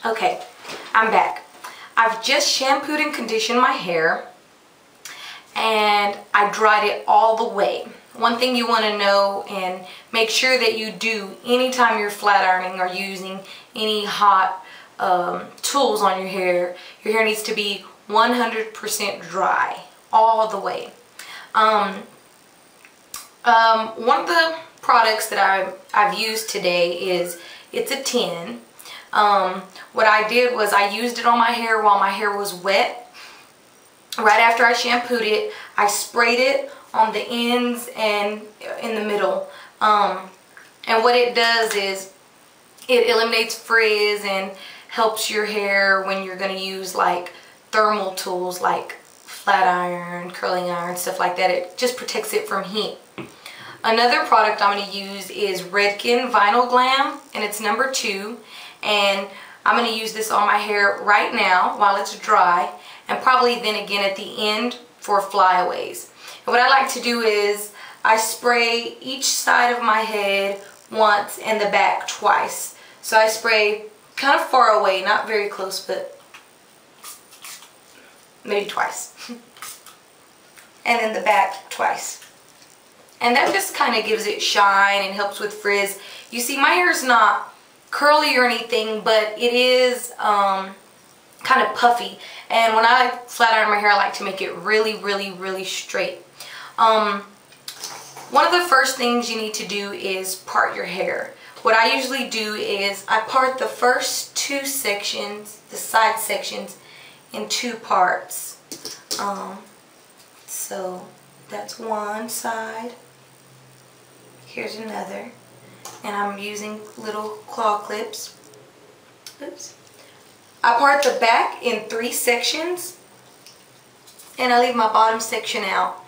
Okay, I'm back. I've just shampooed and conditioned my hair and I dried it all the way. One thing you want to know and make sure that you do anytime you're flat ironing or using any hot tools on your hair needs to be 100% dry all the way. One of the products that I've used today is, it's a tin. What I did was I used it on my hair while my hair was wet. Right after I shampooed it, I sprayed it on the ends and in the middle. And what it does is it eliminates frizz and helps your hair when you're going to use like thermal tools like flat iron, curling iron, stuff like that. It just protects it from heat. Another product I'm going to use is Redken Vinyl Glam, and it's number 2. And I'm going to use this on my hair right now while it's dry, and probably then again at the end for flyaways. And what I like to do is I spray each side of my head once and the back twice. So I spray kind of far away, not very close, but maybe twice. And then the back twice. And that just kind of gives it shine and helps with frizz. You see, my hair is not curly or anything, but it is kind of puffy. And when I flat iron my hair, I like to make it really, really, really straight. One of the first things you need to do is part your hair. What I usually do is I part the first 2 sections, the side sections, in 2 parts. So that's one side. Here's another. And I'm using little claw clips. Oops. I part the back in 3 sections, and I leave my bottom section out.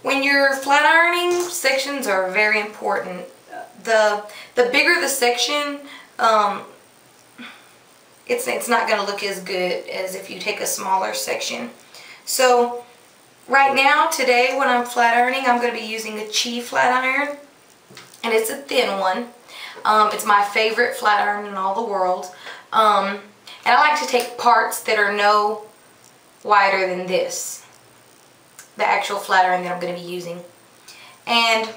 When you're flat ironing, sections are very important. The bigger the section, it's not going to look as good as if you take a smaller section. So right now, today, when I'm flat ironing, I'm going to be using a Chi flat iron, and it's a thin one. It's my favorite flat iron in all the world. And I like to take parts that are no wider than this, the actual flat iron that I'm going to be using. And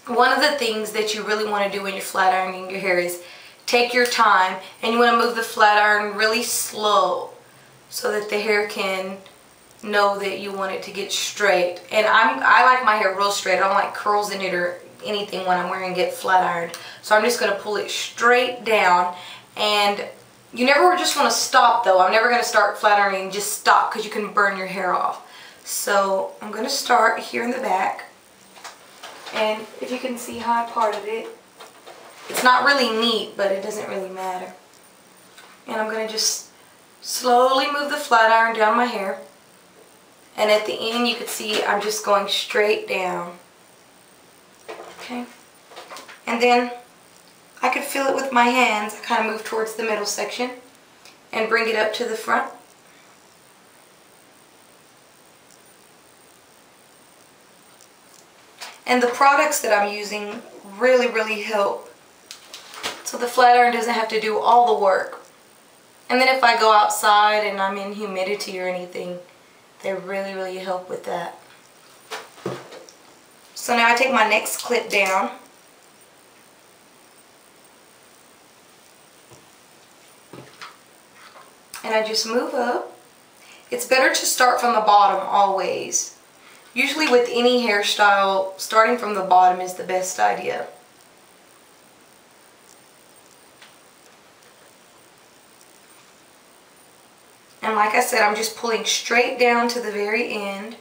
one of the things that you really want to do when you're flat ironing your hair is take your time, and you want to move the flat iron really slow so that the hair can know that you want it to get straight. And I like my hair real straight. I don't like curls in it or anything when I'm wearing it flat ironed. So I'm just going to pull it straight down. And you never just want to stop though. I'm never going to start flat ironing and just stop, because you can burn your hair off. So I'm going to start here in the back. And if you can see how I parted it, it's not really neat, but it doesn't really matter. And I'm going to just slowly move the flat iron down my hair. And at the end, you can see I'm just going straight down. Okay. And then I could feel it with my hands. I kind of move towards the middle section and bring it up to the front. And the products that I'm using really, really help. So the flat iron doesn't have to do all the work. And then if I go outside and I'm in humidity or anything, they really, really help with that. So now I take my next clip down. And I just move up. It's better to start from the bottom always. Usually with any hairstyle, starting from the bottom is the best idea. And like I said, I'm just pulling straight down to the very end.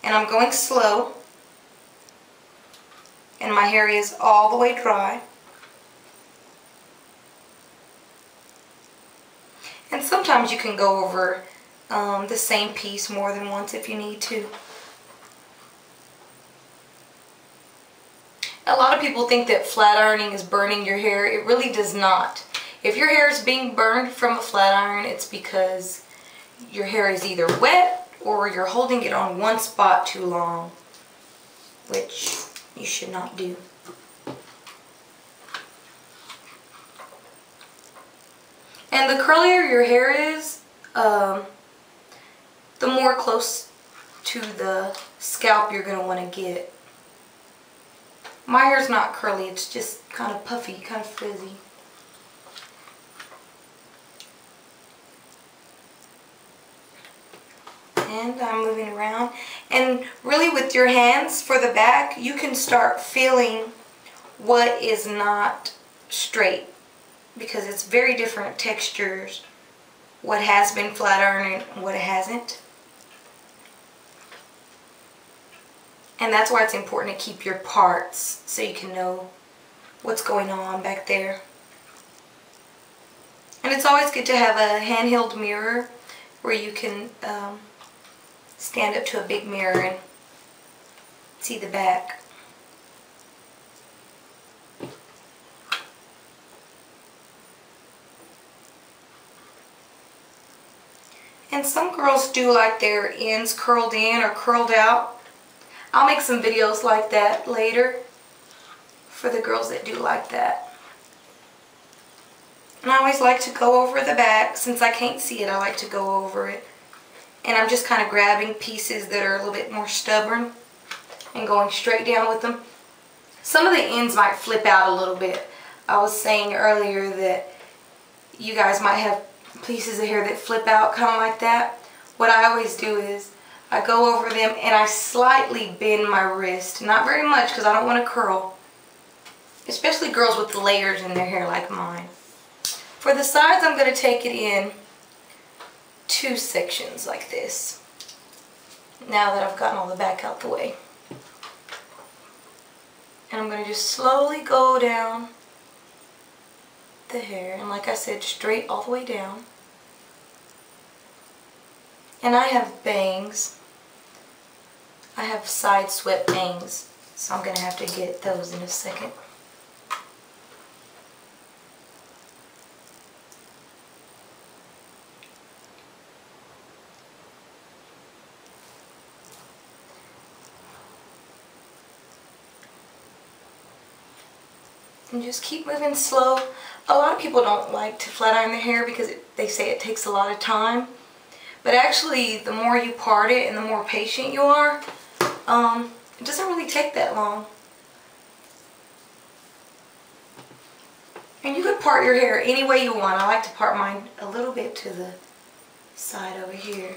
And I'm going slow. And my hair is all the way dry. And sometimes you can go over the same piece more than once if you need to. A lot of people think that flat ironing is burning your hair. It really does not. If your hair is being burned from a flat iron, it's because your hair is either wet or you're holding it on one spot too long, which you should not do. And the curlier your hair is, the more close to the scalp you're going to want to get. My hair's not curly, it's just kind of puffy, kind of frizzy. And I'm moving around. And really with your hands for the back, you can start feeling what is not straight, because it's very different textures, what has been flat ironed and what it hasn't. And that's why it's important to keep your parts so you can know what's going on back there. And it's always good to have a handheld mirror where you can stand up to a big mirror and see the back. And some girls do like their ends curled in or curled out. I'll make some videos like that later for the girls that do like that. And I always like to go over the back. Since I can't see it, I like to go over it. And I'm just kind of grabbing pieces that are a little bit more stubborn and going straight down with them. Some of the ends might flip out a little bit. I was saying earlier that you guys might have pieces of hair that flip out kind of like that. What I always do is I go over them and I slightly bend my wrist. Not very much because I don't want to curl. Especially girls with layers in their hair like mine. For the sides, I'm going to take it in 2 sections like this. Now that I've gotten all the back out the way. And I'm going to just slowly go down the hair. And like I said, straight all the way down. And I have bangs. I have side swept bangs. So I'm going to have to get those in a second. And just keep moving slow. A lot of people don't like to flat iron their hair because they say it takes a lot of time. But actually, the more you part it and the more patient you are, it doesn't really take that long. And you could part your hair any way you want. I like to part mine a little bit to the side over here.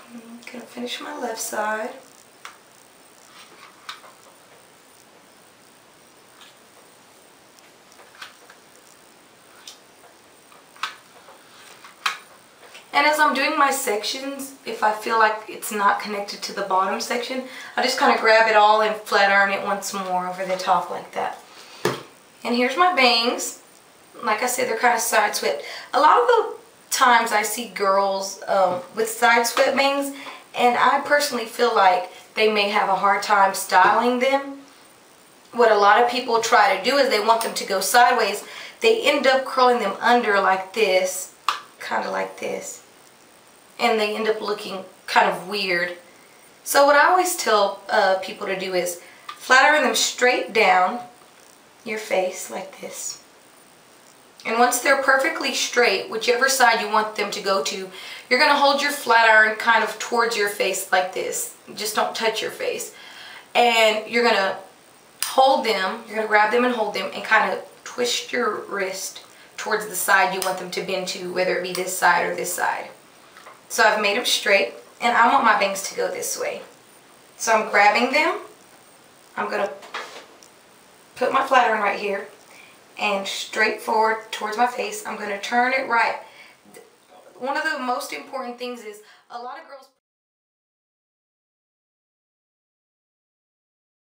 I'm gonna finish my left side. And as I'm doing my sections, if I feel like it's not connected to the bottom section, I just kind of grab it all and flat iron it once more over the top like that. And here's my bangs. Like I said, they're kind of side swept. A lot of the times I see girls with side swept bangs, and I personally feel like they may have a hard time styling them. What a lot of people try to do is they want them to go sideways. They end up curling them under like this, kind of like this. And they end up looking kind of weird. So what I always tell people to do is flat iron them straight down your face like this. And once they're perfectly straight, whichever side you want them to go to, you're going to hold your flat iron kind of towards your face like this. Just don't touch your face. And you're going to hold them, you're going to grab them and hold them and kind of twist your wrist towards the side you want them to bend to, whether it be this side or this side. So I've made them straight, and I want my bangs to go this way. So I'm grabbing them. I'm going to put my flat iron right here and straight forward towards my face. I'm going to turn it right. One of the most important things is a lot of girls